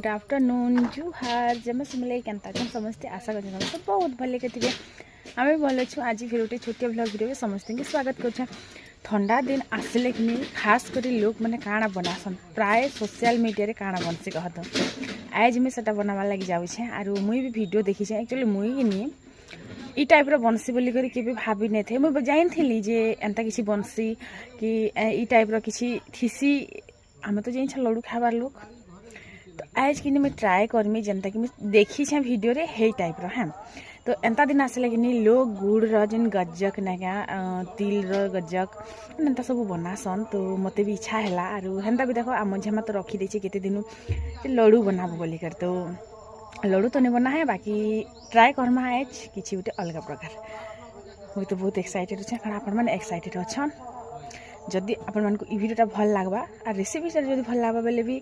Good afternoon जुहार जमा समले केनता समस्ते आशा कर समस्त बहुत भले के थे आम भल अच्छे आज फिर गोटे छोटे ब्लॉग वीडियो समस्त के स्वागत कर ठंडा दिन आसिले कि खास कर लोक मैंने काଣା बनासन प्राय सोशल मीडिया रे काଣା बनसी कहत आज मुझे सेटा बनावा लगी जाऊे आर मुई भी वीडियो देखी एक्चुअली मुई कि ई टाइप रो बनसी बोली करी के भाभी नहीं थे मुझे जानी जे एंता किसी बनसी कि ई टाइप रो किसी थीसी आम तो जाइन लड्डू खाबार लोग तो आज कि मैं ट्राए करमी जनता कि देखी छे वीडियो रे हे टाइप रो हाँ तो एंता दिन आसले कि लोग गुड़ रन गज्जक नागा तिल गज्जक एंता सब बनासन तो मत भी इच्छा है आर हेन्ता भी देख आम झमा तो रखी देचे केते दिन लड्डू बनाबो बोली कर तो लड्डू तो नहीं बना है बाकी ट्राए करमा आज किसी गोटे अलग प्रकार मुझे तो बहुत एक्साइटेड अच्छे कारण आपण मैंने एक्साइटेड अच्छा जदि आपण मन को वीडियोटा भल लगवा और रेसिपी जब भल लगवा बेले भी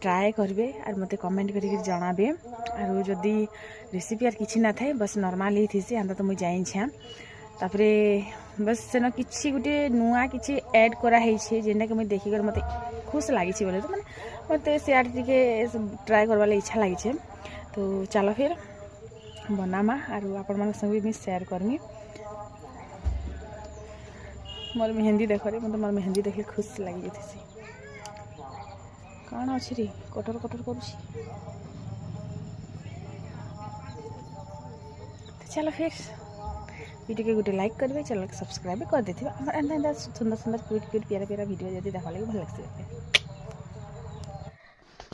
ट्राए करेंगे और मत कमेंट करके जनाबे और जदि रेसिपी यार किसी ना थाए बस नॉर्मल ही थी हम तो मुझे जाइछे तापरे बस सेन किसी गोटे नुआ किसी ऐड कराई जेनटा कि मुझे देखिक मत खुश लगी बोले तो मैंने मत सियार टे ट्राए करवार इच्छा लगी तो चलो फिर बनामा और आपण संगे भी शेयर करमी मोर मेहंदी देख रे मतलब मोर मेहंदी देखे खुश लगी जाती कौन अच्छी रे कटर कटर करुँच तो चलो फिर वीडियो के गोटे लाइक करेंगे चैनल को सब्सक्राइब कर देते सुंदर सुंदर क्यूट क्यूट प्यारा प्यारा वीडियो जब देखा लगे भल लगे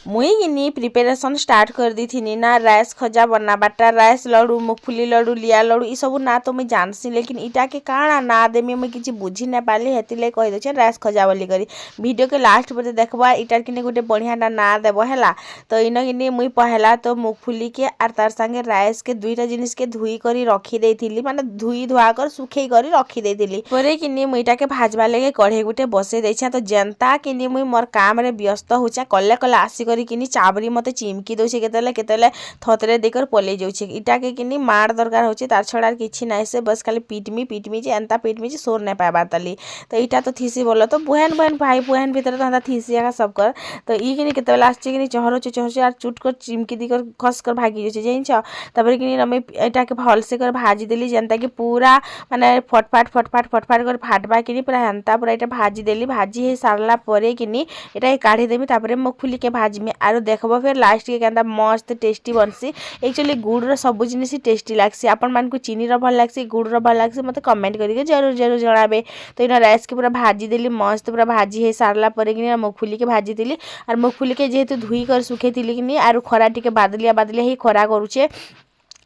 मुई कि प्रिपेरेसन स्टार्ट कर दी थी ना राइस खजा बनाबाटा राइस लड्डू मूंगफली लड्डू लिया लड्डू ये सब ना तो मुझे जानसी लेकिन इटा के काଣା ना देमी मुझे किसी बुझी ना पाली हेती ले कही दे राइस खजा बोली करी वीडियो के लास्ट बजे देखबा इटार कि गोटे बढ़िया ना देव है तो इन कि मुई पहला तो मूंगफली के आर तार संगे राइस के दुईटा जिनिस के धुई करी रखी देती माने धुई धुआ कर सुखई करी रखी देती परे कि मुईटा के भाजबा लगे कढ़े गोटे बसई देछा तो जनता कि मुई मोर काम रे व्यस्त होचा कले कले आसिक कि चाबरी मत चिमकी दौचे केतले थतरे देकर पलि जाऊे इटा के कि मार दरकार होची तार छड़ा किसी ना से बस खाली पिटमी जे एंता पिटमी जे सोर नहीं पाइबार तली तो इटा तो थीसी बोलो तो बुहन बुहन भाई बुहन भीतर तो थीसी आगा सब कर तो ई कि केतले आसचे चहर आर चुट कर चिमकी दी कर खस कर भागी जाऊे जाइन कि मैं इटा के भलसे कर भाजी देली जनता कि पूरा माने फटफाट कर फाटबा कि पूरा हेन्ता पूरा इटा भाजी देली भाजी हो सारला परे कि इटा काढ़ी देवी तापर मूंगफली के भाजमी आरो देखबो फिर लास्ट के केंदा मस्त टेस्टी बनसी एक्चुअली गुड़ रो सब जिनिस टेस्टी लागसी आपण मान को चीनी रो भल लागसी गुड़ रो भल लागसी मते कमेंट करके जरूर जरूर जणाबे तो इना राइस के पूरा भाजी देली मस्त पूरा भाजी हे सारला परे कि मूंगफली के भाजी देली और मूंगफली के जेहेतु धुई कर सुखे थिली कि आरो खरा टिके बादलिया ही खरा करूचे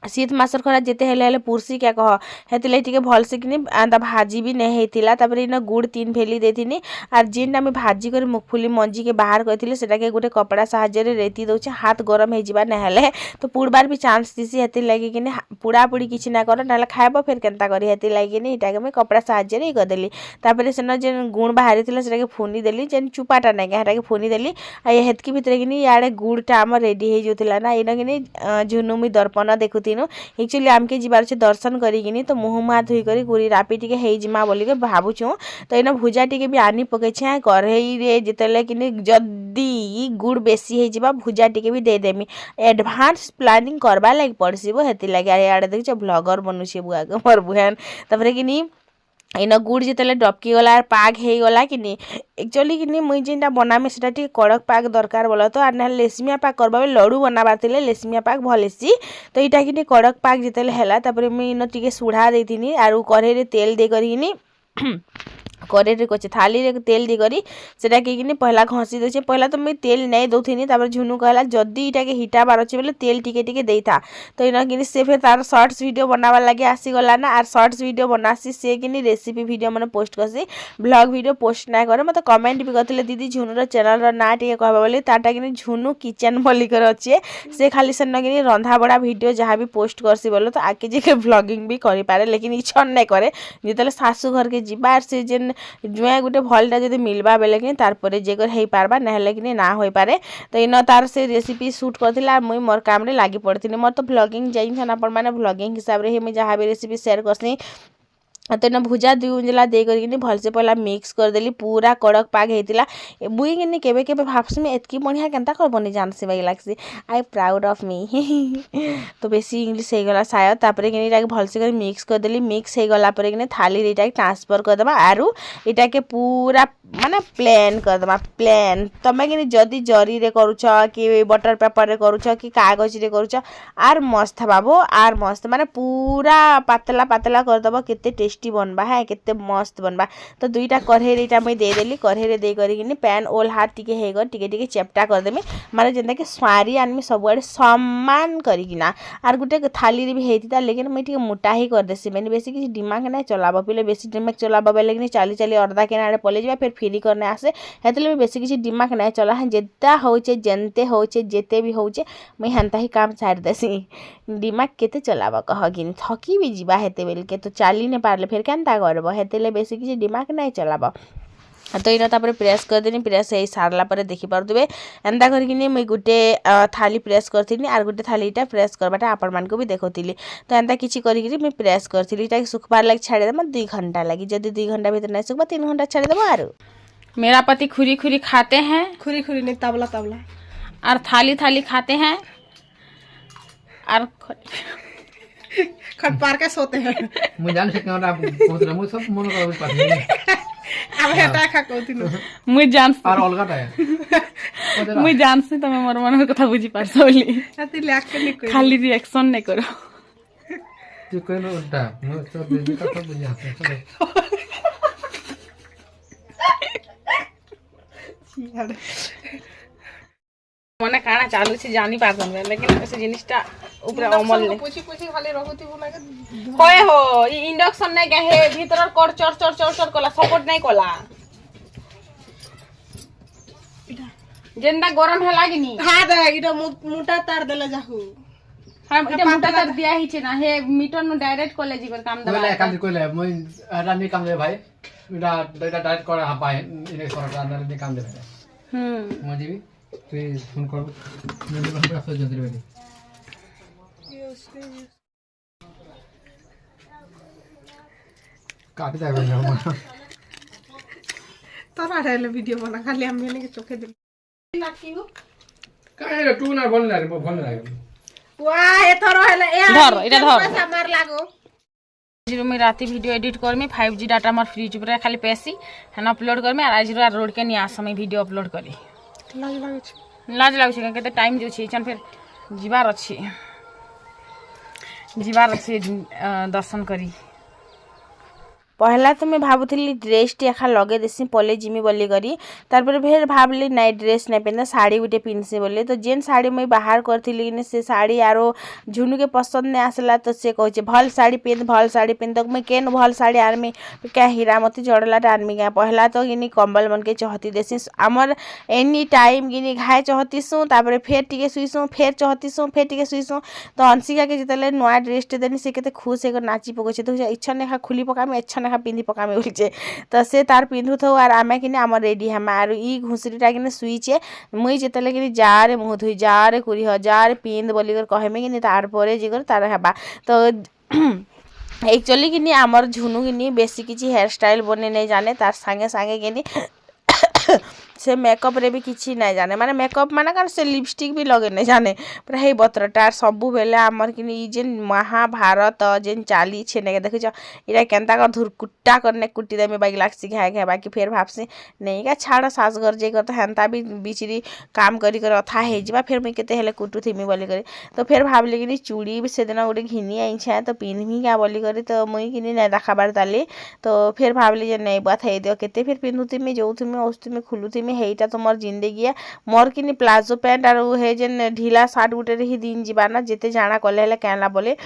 शीत मासर खरा जिते हेले पुरसी क्या कह हेतिले टिके भलसे कि भाजी भी नहीं होता तापर इन गुड़ 3 भेली देथिनी आर जेनटा मैं भाजी कर मूंगफली मंजी के बाहर करथिले सेटा के गोटे कपड़ा साहाଯ୍य रेती दउचे हाथ गरम हो जावा नहेले तो पुड़बार भी चांस दिसी हेति लगी कि पुड़ा पुड़ी किसी ना कर ना खाइब फिर केनता करी हेति लगी इटा के मैं कपड़ा साहाଯ୍य ही करदेली तापर सेन जेन गुण बाहरी थिला सेटा के फुनी देली जेन चुपाटा नहीं हेटा के फुनी देली आ हेतकी भितर कि याडे गुड़टा आम रेडी हो जाता ना इन कि झुनु मुई दर्पण देखु एक्चुअली आमके जीवार छे दर्शन करी तो मुँह मुहा धुई कर गुरी रापी टिके हेजिमा बोली के भावुछु तो इन भुजा टिके भी आनी पकई कढ़ई रे जितेले कि जदि गुड़ बेसी हो जावा भुजा टिके भी देदेमी एडवांस प्लानिंग करवा लगे पड़सीबो हेति लगे आड़े देखिए ब्लॉगर बनूचे बुआ के मोर बुहान तापर कि इन गुड़ जिते डबकी गला पाग हो गला कि एक्चुअली कि मुई जेनटा बनामी सेटा टी कड़क पाग दरकार बोला तो आर ना लेसमिया पाग करबा लड्डू बनाबार थिले लेसमिया पाग भलेसी तो इटा कि कड़क पाग जिते हैला तापर मुई इन टिके सुढ़ा देथिनी आर कढ़ई रे तेल दे करी कड़े कचे थाली रे तेल दी करी सेटा कि पहला घसी दे पहला तो मुझे तेल नहीं दौनी तापर झुनु कहला जदि इटा के हिटाबार अच्छे बोले तेल टिके टिके देता तो इन कि से फिर तार शॉर्ट्स वीडियो बनावा लगे आसीगला ना आर शॉर्ट्स वीडियो बनासी से कि रेसिपी वीडियो मैंने पोस्ट करसी ब्लॉग वीडियो पोस्ट ना करे मतलब कमेंट भी करते दीदी झुनुर चैनल ना टे कहबा बोली ताटा कि झुनु किचन बोलिकर अच्छे से खाली सेन कि रंधा बड़ा वीडियो जहाँ भी पोस्ट करसी बोलो तो आगे जाके ब्लॉगिंग भी करे लेकिन इच्छा नहीं करे जिते शाशु घर के जीवा से जेन जुआ गोटे भलटा जब मिलवा बेले कि तारपर जेकर हो पार्बा ना कि ना हो पारे तो इन तार से रेसिपी सुट करथिला मुई मोर काम रे लागी पड़ती मोर तो ब्लॉगिंग जाइन आपण माने ब्लॉगिंग हिसाब रे मुई जहाँ भी रेसिपी शेयर करसी तेना भुजा 2 उंजला दे करके भलसे पहला मिक्स करदेली पूरा कड़क पाग होता मुई कि केबे केबे भाबसी एतकी बढ़िया केनता करबनी जानसी बाई लागसी आई प्राउड ऑफ मी तो बेसी इंग्लिश हो गला शायद तापर कि भलसे कर मिक्स करदेली मिक्स हो गला पर कि थाली रे ट्रांसफर करदेमा आरु इटा के पूरा माने प्लेन करदेमा प्लेन तमे कि जदि जरी रे करूछ कि बटर पेपर रे करूछ कि कागज रे करूछ आर मस्त बाबू आर मस्त माने पूरा पतला पतला करदब केते टेस्टी बनबा है केते मस्त बनबा तो दुईटा कढ़ई रे मुई दे देली कढ़ई रे दे करी पैन ओल हाथ टिके हेगर टिके टिके चेप्टा करदेमी माने जेंता कि स्वारी आनमी सबुआड़े सम्मान करिकिना आर गुटे थाली रे भी हेतिता लेकिन मुई टिके मोटा ही कर देसी मैंने बेसी किसी दिमाग ना चलाबो पहिले बेसी दिमाग चलाबो बेले कि चाली चाली अर्धा केना आड़े पले जाबा फिर फ्री करने आसे हेतले बेसी किसी दिमाग ना चला है जेता होचे जेनते होचे जेते भी होचे मुई हंता ही काम छाड़ देसी दिमाग केते चलाबो कहगिनी थकी भी जीवा हेते बेल के तो चाली ने पारले फिर केनता करबो हेतेले बेसी किसी दिमाग ना चलाबो तो यहाँ तापर प्रेस करदेनी प्रेस हो सारा पर देखिपे एंता करके मुई गोटे थाली प्रेस करी आर गोटे थालीटा प्रेस करवाटा आपण मान भी देखी तो एंता किसी कर प्रेस करी सुखबार लगे छाड़देमा 2 घंटा लगी जब 2 घंटा भीतर नहीं सुखबा 3 घंटा छाड़देमा आरु मेरा पति खुरी खुरी खाते हैं खुरी खुरी नहीं तबला तबला और थाली थाली खाते हैं और खट पार के सोते हैं मुझे जान सकते हैं आप बहुत रमु सब मन का पास अब हेटा खा कोतिनो मुझे जान और अलगाटा है मुझे जान से तमे मोर मन कथा बुझी पारसोली अति लाख के नहीं खाली रिएक्शन नहीं करो तू कोई ना उल्टा मैं सब बेबी का सब बुझा यार मने काना चालू से जानी पारसन लेकिन ऐसे जिनिसटा ऊपर अमल ने पूछी पूछी खाली रहुती बोला के होए हो ई इंडक्शन नहीं के हे भीतर कर चर चर चर चर कला सपोर्ट नहीं कला जेंदा गरम है लागिनी हां दे इटा मोटा तार देला जाहू हम इटा मोटा तार दिया ही छे ना हे मीटर नु डायरेक्ट कॉलेज पर काम दबा बोले काली कोले मैं रानी काम दे भाई मेरा डाटा डायरेक्ट कर हा पाए इने सरकार ने काम दे मुझे भी তুই ফোন করব মেলে বন্ধ রাখো জলদি বেলি কাটি যাবে না আমার তোরা রেলে ভিডিও বানা খালি আমি এনে চোখে দিল নাকিও কাই রে টু না বল লাগে ওয়া এথর হেলে এ ধর এটা ধর আমার লাগো जीरो में राती वीडियो एडिट करमी 5G डाटा मोर फ्री जुबरे खाली पैसी हन अपलोड करमी और आज रोड के निया समय वीडियो अपलोड करी लाज लागु छै केते टाइम जो छै चन फिर जीवार अछि दर्शन करी पहला तो मैं भावुली ड्रेस टी एखा लगे देसी पले जिमी बोली करी तार फिर भावली नाइ ड्रेस नहीं पिंधा साड़ी गुटे पिंधसी बोली तो जेन साड़ी मुई बाहर करी से साड़ी आरो झुनू के पसंद नहीं आसला तो से कहे भल साड़ी पिंध तो मुई केन भल साड़ी आर्मी क्या हीरामती जड़ला आर्मी क्या पहला तो गिनी कंबल मन के चहती देसी आमर एनी टाइम गिनी घाए चहतीसु तापर फेर टिके सुईसु फेर चहतीसु फेर टिके सुईसु तो अंशिका के जितले नुआ ड्रेस टे देनी से केते खुश होकर नाची पकोछे तो इच्छा नेखा खुली पकामी इच्छा नेखा पिंधि पकामी बोलचे तो से तार पिंधु थो आर आमे किने आम रेडी हम आर ई घुसरीटा किने सुईचे मुई जेतले किने जारे मुह धुई जारे कुरी हजार पिंध बोली कर कहमे किने तार परे जिगर तार हेबा तो एक्चुअली किने आमर झुनू किने बेसी किछि हेयर स्टाइल बने नहीं जाने तार संगे संगे किने से मेकअप रे भी किछि नहीं जाने माने मेकअप माने कारण से लिपस्टिक भी लगे नहीं जाने पूरा हे बत्रटा सबु बेले आमर कि जेन महाभारत जेन चाली छेने के देखिछ इरा केनता कर धुरकुट्टा करने कुट्टी दे में बाइक लागसी घाय घाय बाकी फिर भाबसी नहीं का छाड़ सास घर जे कर तो हेंता भी बिचरी काम करी कर अथा हे जिबा फिर मैं केते हेले कुटु थिमी बोली करी तो फिर भाबली कि चूड़ी से दिन गोटे घिनी आई छे तो पिनमी क्या बोली करी तो मुई कि नहीं देखाबार ताली तो फिर भाबली जे नहीं बात हे दियो केते फिर पिनुथिमी जोउथिमी औस्थुमी खुलुथिमी हेटा तो मोर जिंदगी है मोर कि प्लाजो पैंट और हे जेन ढीला सार्ट गुटे ही दिन जीवा ना जेते जाना कले हेले कहला बोले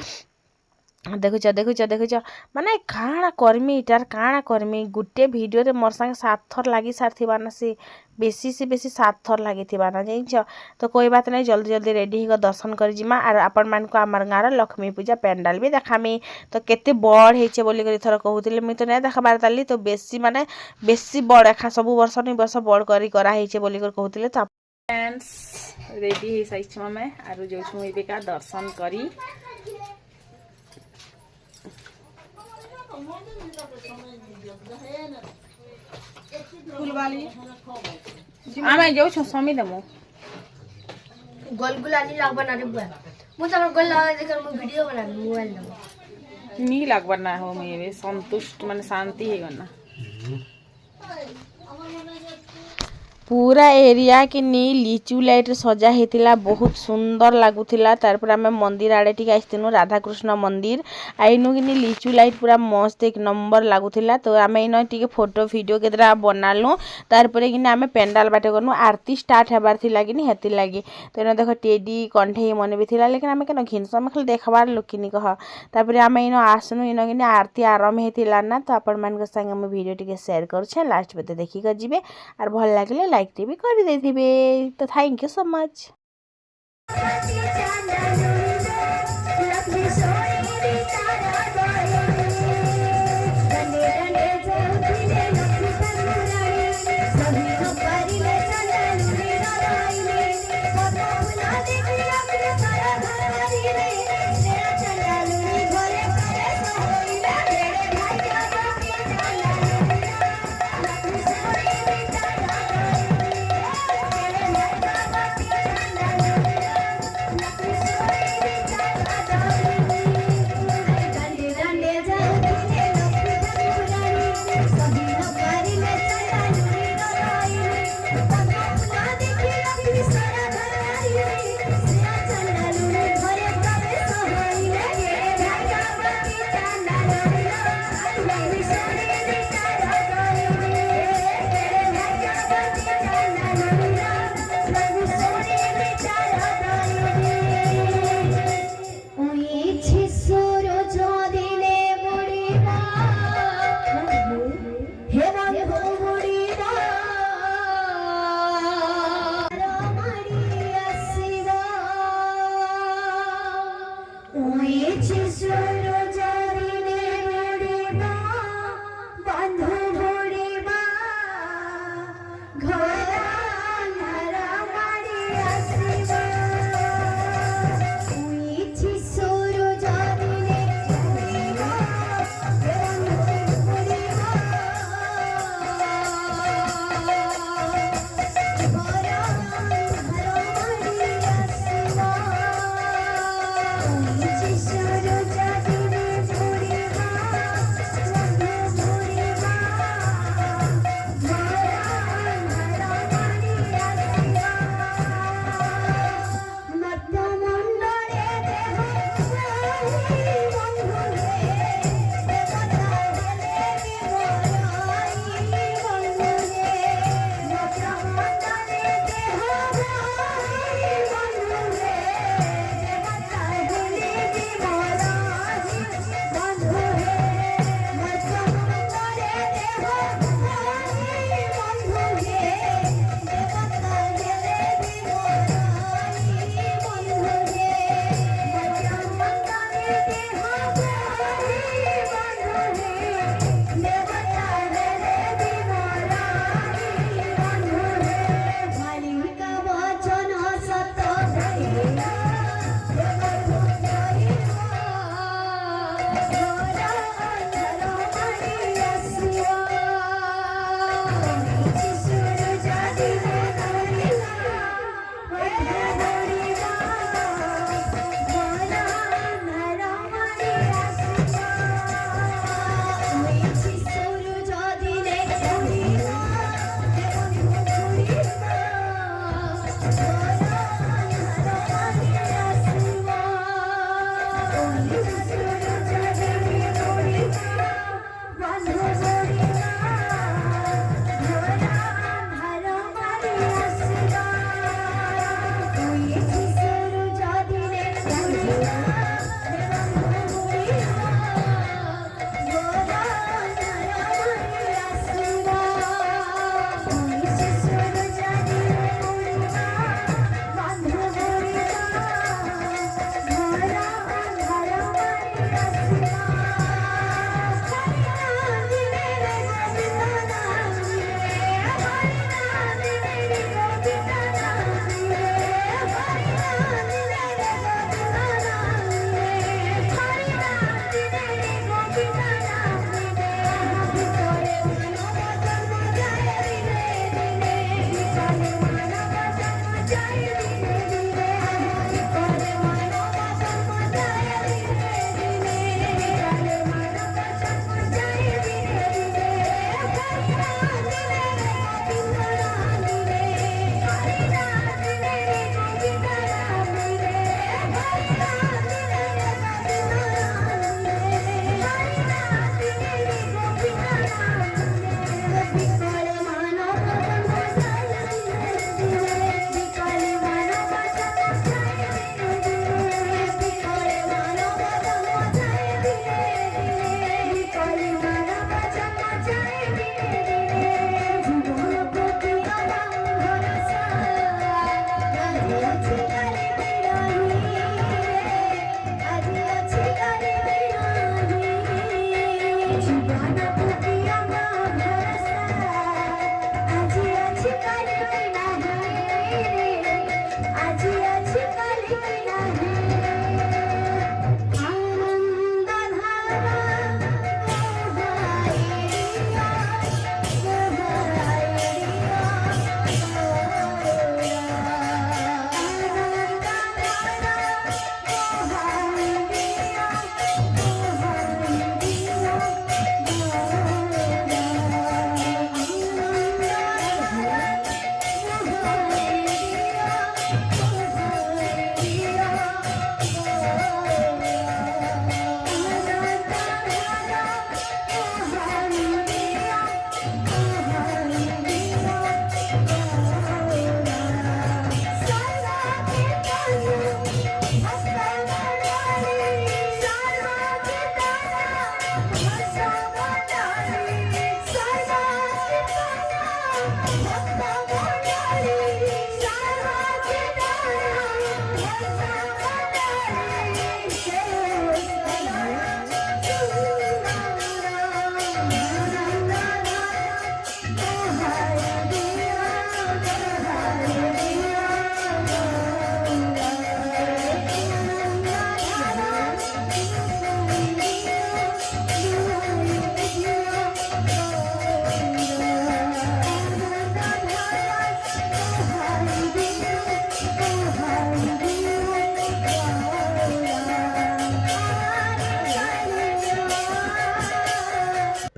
देखुच देखुच देखुच माने काଣା करमी इटार काଣା करमी गुटे वीडियो रे मोर संगे 7 थर लागी सारथिबा ना से बेसी 7 थर लागी थिबा ना जाइछ तो कोई बात नहीं जल्दी जल्दी रेडी हो दर्शन कर जिमा और आपण मान को आमर गार लक्ष्मी पूजा पेंडाल भी देखामी तो केते बड़ हेचे बोली कर थर कहउतिले मी तो नै देखाबार ताली तो बेसी माने बेसी बड़ एखा सब वर्ष नहीं वर्ष बड़ करी करा हेचे बोली कर कहउतिले तो फ्रेंड्स रेडी हे साइछ में आरो जो छु एबेका दर्शन करी फुलवाली ଆମେ ଯାଉଛୁ ସମୀ ଦେମୁ गोल गुलानी लाग बना रे बुआ मु तमर गोल लगा देकर मु वीडियो बना मोबाइल दम नी लागबार ना हो मैं ଏବେ ସନ୍ତୁଷ୍ଟ ମାନେ ଶାନ୍ତି ହେଇଗଲା पूरा एरिया के नी लिचु लाइट सजा होता बहुत सुंदर लगुला तार आम मंदिर आड़े टी आसनु राधाकृष्ण मंदिर आईनु कि लिचु लाइट पूरा मस्त एक नंबर लगुला तो आम इन टी फोटो वीडियो केतरा बनालु तार कि आम पेंडाल बाटे गनु आरती स्टार्ट होबार थिला कि हेती लगी तो इन देख टेडी कंठे मन भी थिला लेकिन आम क्या घिनस आम खाली देखबार लोकिनी कह तापर आम इन आसनु इन कि आरती आरंभ होता ना तो आपण मान संगे मुझे वीडियो टी शेयर करुचे लास्ट बते देखिक जी और भल लगे लाइक भी कर देथिबे तो थैंक यू सो मच।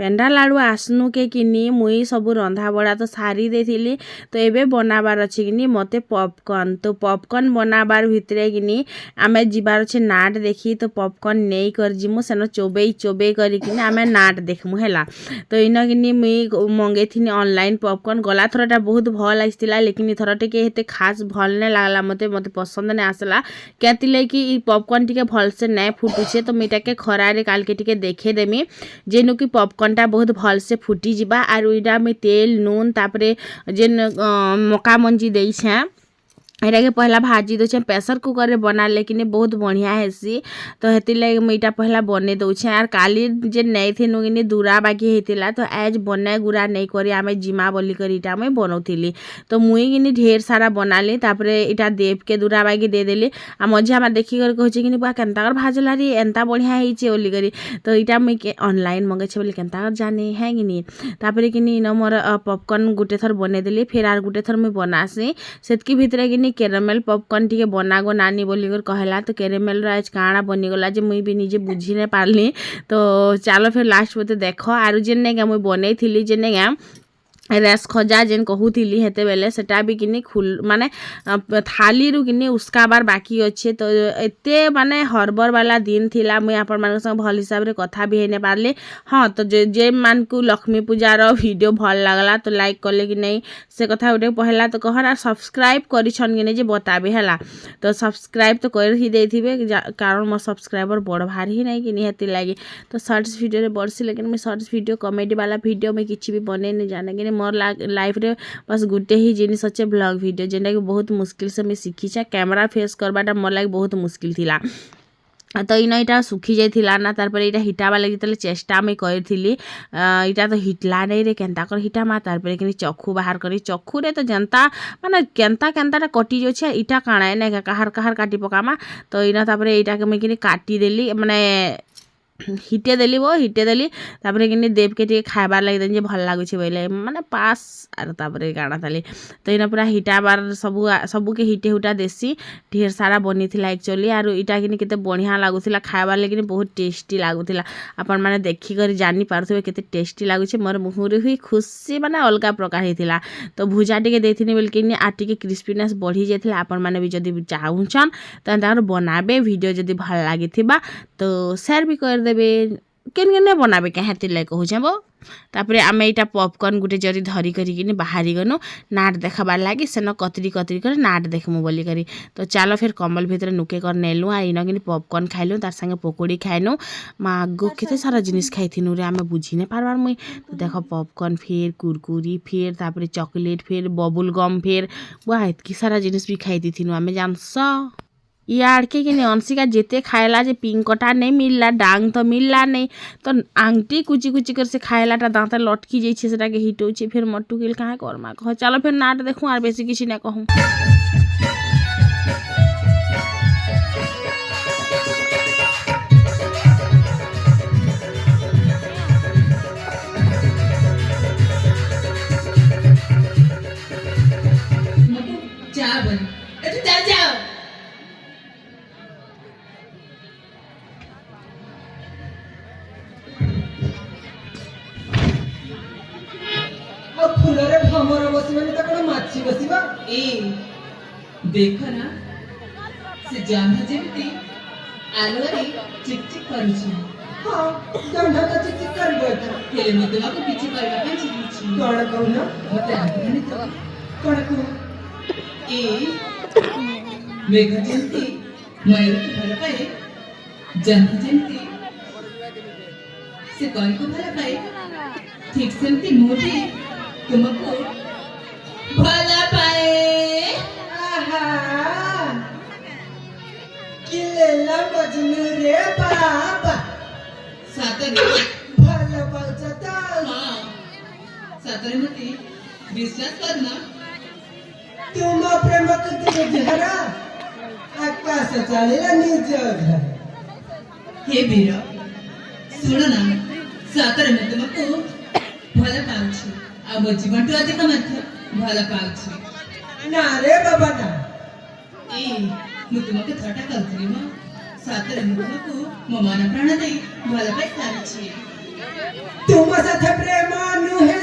पेंडा लाडू आसनु के किनी मुई सब रंधा बड़ा तो सारी देथिली तो एबे बनाबार अछि किनी मते पॉपकॉर्न तो पॉपकॉर्न बनाबार भितरे किनी आमे जिबार अछि नाट देखी तो पॉपकॉर्न नेई कर जिमु सेनो चोबे करी किनी आमे नाट देखमु हेला तो इना किनी मुई मंगे थिनी ऑनलाइन पॉपकॉर्न गला थरटा बहुत भल आइतिला लेकिन इ थरटे के हेते खास भल ने लागला मते पसंद ने आसला केतिले कि इ पॉपकॉर्न टिके भल से नै फुटुछे तो मीटा के खरारे काल के टिके देखे देमी जेनु कि पॉपकॉर्न टा बहुत भल से फुटी जिबा आरो इडा में तेल नून तापरे जेन मका मंजी देई छे एटा के पहला भाजी दो प्रेशर कुकर रे बना लेकिन बहुत बढ़िया हेसी तो हेति लगे मुईटा पहला बने दउछे आर काली जे नै थिनु किनी दूरा बाकी हेतिला तो आज बने गुरा नै करी आमे जिमा बोली करी इटा मैं बनौथिली तो मुई किनी ढेर सारा बनाली तापरे इटा देव के दूरा बाकी दे देली आ मझे हम देखि कर कहछि किनी बा केनता कर भाजला रे एंता बढ़िया हेइचे बोली करी तो इटा मैं के ऑनलाइन मंगे छे बोली केनता कर जाने है किनी तापरे किनी न मोर पॉपकॉर्न गुटे थर बने देली फिर आर गुटे थर मैं बनासी सेतकी भितरे किनी कैरामेल पॉपकॉर्न टिके बनागो नानी बोली कर कहला तो कैरामेल राज काଣା बनिगला जे मुई भी निजे बुझी नै पारली तो चलो फिर लास्ट में देख आरु जेने मुई बनै थिली जेने रेस खजा जेन कहूली हेते बेले सेटा भी किनी खुल माने थाली रु किनी उसका बार बाकी अच्छे तो एते माने हरबर वाला दिन थिला मुई आपण मान संग भल हिसाब रे कथा भी हेने पारले हाँ तो जे मान को लक्ष्मी पूजा रो वीडियो भल लागला तो लाइक करले कि नहीं से कथा उठे पहला तो कहना सब्सक्राइब करी छन कि जे बताबे हला तो सब्सक्राइब तो कर ही देथिबे कारण मोर सब्सक्राइबर बड़ भारी ही नहीं कि हेति लागी तो शॉर्ट्स वीडियो रे बड़सी लेकिन मैं शॉर्ट्स वीडियो कॉमेडी वाला वीडियो में किछि भी बने नहीं जाने कि मोर लाइफ रे बस गुटे ही जिनिस अच्छे ब्लॉग वीडियो जेनटा कि बहुत मुश्किल से मैं सीखी कैमरा फेस करवाटा मोर लगे बहुत मुश्किल थिला तो इन इटा सुखी जाइथिला ना तार पर इटा हिटाबा लगी तले चेष्टा मैं करथिली इटा तो हिटला नहीं रे केनता कर हिटा मा तार पर कि चखु बाहर करी चखु रे तो जनता माने केनता कटी जो छे इटा काଣା नै काहार काटी पकामा तो इना तार पर इटा के मैं कि काटी देली माने हिटे देली तापरे किनी देव के टिके खाइबार लागि जे भल लागु छे बोले माने पास आर तापरे गाना ताली तो इना पूरा हिटाबार सबु के हिटे हुटा देसी ढेर सारा बनी थिला एक्चुअली आरो इटा किनी केते बढ़िया लागुथिला खाइबार लागि बहुत टेस्टी लागुथिला अपन माने देखि कर जानि पारथबे केते टेस्टी लागु छे मोर मुहुरे हुई खुशी माने अलगा प्रकार हेतिला तो भुजा टिके देथिनी बोल किनी आ टिके क्रिस्पीनेस बढ़ी जाइथिला अपन माने भी जदी चाहुछन त तार बनाबे वीडियो जदी भल लागिथिबा तो शेयर भी कर देबे केन बनाबे के हेति लाइक हो जाबो तापरे आमे इटा पॉपकॉर्न गुटे जरी धरी करी किनी बाहरी गनो नाट देखाबार लागी सेनो कतरी कर नाट देखमु बोली करी तो चलो फिर कम्बल भीतर नुके कर नेलु आ इनो किनी पॉपकॉर्न खाइलु तार संगे पकोड़ी खाइनु मागो केते सारा जिनिस खाइथिनु रे आमे बुझी नै पारबार मुई तो देखो पॉपकॉर्न फिर कुरकुरी फिर तापरे चॉकलेट फिर बबल गम फिर वाह इतकी सारा जिनिस भी खाइथिनु आमे जानसो यार के किनी अंशिका जेते खाएला जे पिंकटा नहीं मिलला डांग तो मिलला नहीं तो आंगटी कुची कर से खाएला ता दांत लटकी जाई छे सेटा के हिट होई छे फिर मट्टू किल कहाँ करमा कह चलो फिर नाट देखूं आर बेसी किछि ना कहूं फुलरे भमर बसिबे त कोन माछी बसिबा ए देखो ना से जाना जेमती आलोरे चिक चिक करूछ हां जाना त चिक चिक कर गयो हेले मते को किछि करबा ପାଇଁ छी कोन कहू ना मते आनी तो कोन कहू ए मेघ जेमती मयूर को भल पाए जाना जेमती से कोन को भल पाए ठीक सेमती मोटी तुमको भला पाए आहा किलेला बजनु रे बाबा सातरे भला पाचता हां सातरे मती विश्वास करना तुम प्रेम करते जहरा आकाश चालेला निज घर हे वीर सुन ना सातरे में तुमको भला पाउछि अब जीवन तो अधिक मत भला पाउछि ना रे बाबा ना ए मु तुमके थटा करथि म सातरे मुखको म मन प्राण देई भला पाइ सारछि तुम साथ प्रेम नुहे